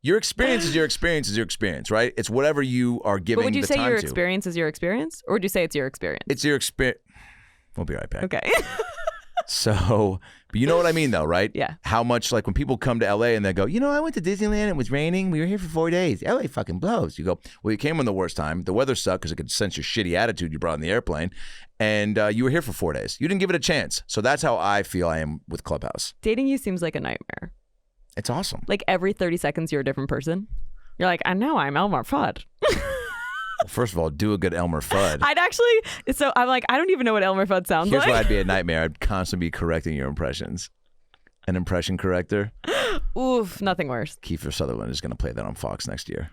Your experience is your experience, right? It's whatever you are giving the time to. But would you say your experience is your experience? Or would you say it's your experience? It's your experience. We'll be right back. Okay. So, but you know what I mean though, right? Yeah. How much, like when people come to LA and they go, I went to Disneyland, it was raining, we were here for 4 days. LA fucking blows. You go, well, you came on the worst time. The weather sucked because it could sense your shitty attitude you brought on the airplane. And you were here for 4 days. You didn't give it a chance. So that's how I feel I am with Clubhouse. Dating you seems like a nightmare. It's awesome. Like every 30 seconds you're a different person. You're like, I know I'm Elmer Fudd. Well, first of all, do a good Elmer Fudd. I'm like, I don't even know what Elmer Fudd sounds Here's like. why I'd be a nightmare. I'd constantly be correcting your impressions. An impression corrector. Oof, nothing worse. Kiefer Sutherland is going to play that on Fox next year.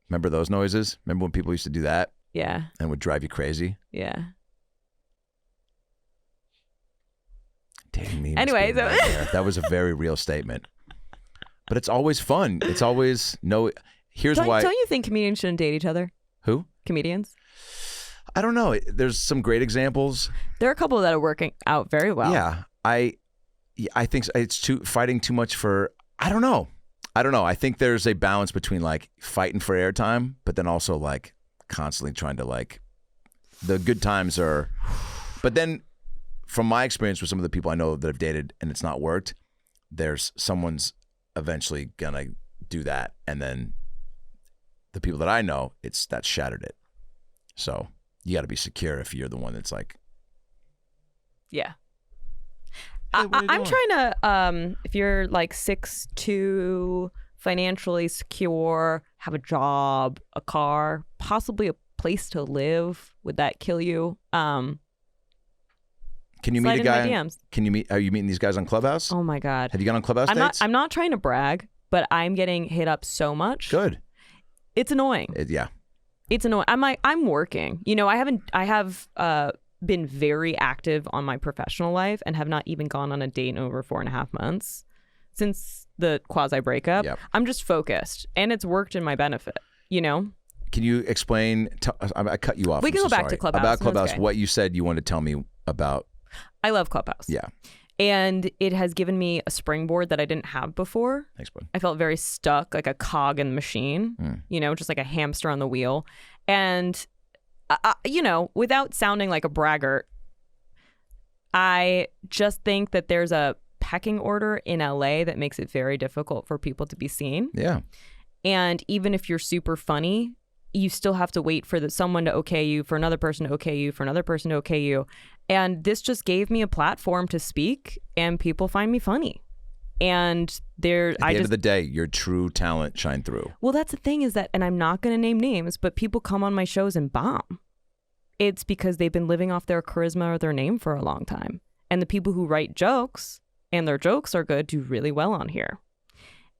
Remember those noises? Remember when people used to do that? Yeah. And would drive you crazy? Yeah. Dating me. Anyway, so that was a very real statement. But it's always fun. It's always Here's why. Don't you think comedians shouldn't date each other? Who? Comedians? I don't know. There's some great examples. There are a couple that are working out very well. Yeah. I think it's fighting too much for, I don't know. I think there's a balance between like fighting for airtime, but then also like constantly trying to like, the good times are, but then from my experience with some of the people I know that have dated and it's not worked, there's someone's eventually gonna do that. And then the people that I know, that shattered it. So you got to be secure if you're the one that's like, yeah. Hey, I'm trying to, if you're like 6'2", financially secure, have a job, a car, possibly a place to live, would that kill you? Can you meet a guy? Are you meeting these guys on Clubhouse? Oh my God. Have you gone on Clubhouse dates? I'm not trying to brag, but I'm getting hit up so much. Good. It's annoying. Yeah. It's annoying. I'm working. I have been very active on my professional life and have not even gone on a date in over 4.5 months since the quasi breakup. Yep. I'm just focused and it's worked in my benefit, Can you explain? I cut you off. We can go back to Clubhouse. About Clubhouse, what you said you wanted to tell me about. I love Clubhouse. Yeah. And it has given me a springboard that I didn't have before. Thanks, bud. I felt very stuck, like a cog in the machine, just like a hamster on the wheel. And, without sounding like a braggart, I just think that there's a pecking order in LA that makes it very difficult for people to be seen. Yeah. And even if you're super funny, you still have to wait for someone to okay you, for another person to okay you, for another person to okay you. And this just gave me a platform to speak and people find me funny. And at the end of the day, your true talent shine through. Well, that's the thing is that, and I'm not going to name names, but people come on my shows and bomb. It's because they've been living off their charisma or their name for a long time. And the people who write jokes and their jokes are good do really well on here.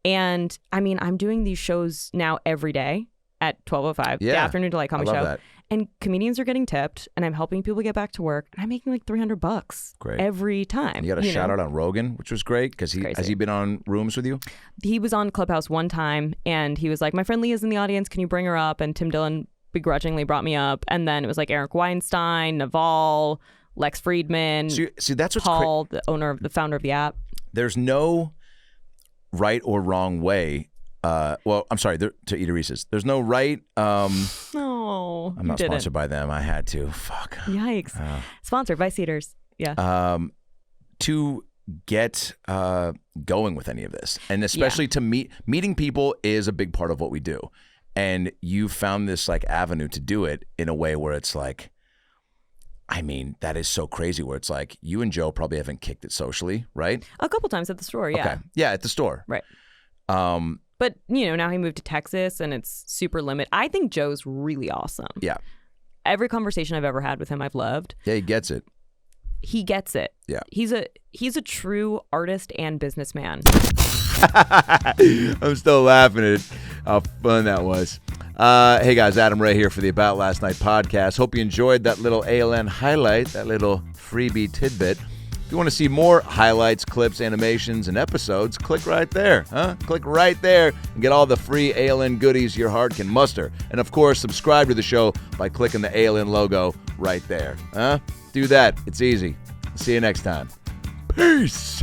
And I mean, I'm doing these shows now every day at 12:05, the afternoon delight comedy show. That. And comedians are getting tipped, and I'm helping people get back to work, and I'm making like $300 every time. And you got a shout out on Rogan, which was great because has he been on rooms with you? He was on Clubhouse one time, and he was like, "My friend Leah's in the audience. Can you bring her up?" And Tim Dillon begrudgingly brought me up, and then it was like Eric Weinstein, Naval, Lex Friedman, see that's what's Paul, the founder of the app. There's no right or wrong way. I'm sorry, to eat a Reese's. There's no right. No, I'm not sponsored by them. I had to. Fuck. Yikes. Sponsored by Cedars. Yeah. To get going with any of this, and especially to meeting people is a big part of what we do. And you found this like avenue to do it in a way where it's like, I mean, that is so crazy. Where it's like you and Joe probably haven't kicked it socially, right? A couple times at the store. Yeah. Okay. Yeah, at the store. Right. But, now he moved to Texas and it's super limited. I think Joe's really awesome. Yeah. Every conversation I've ever had with him, I've loved. Yeah, he gets it. He gets it. Yeah. He's a true artist and businessman. I'm still laughing at how fun that was. Hey guys, Adam Ray here for the About Last Night podcast. Hope you enjoyed that little ALN highlight, that little freebie tidbit. If you want to see more highlights, clips, animations, and episodes, click right there. Click right there and get all the free ALN goodies your heart can muster. And of course, subscribe to the show by clicking the ALN logo right there. Do that. It's easy. See you next time. Peace.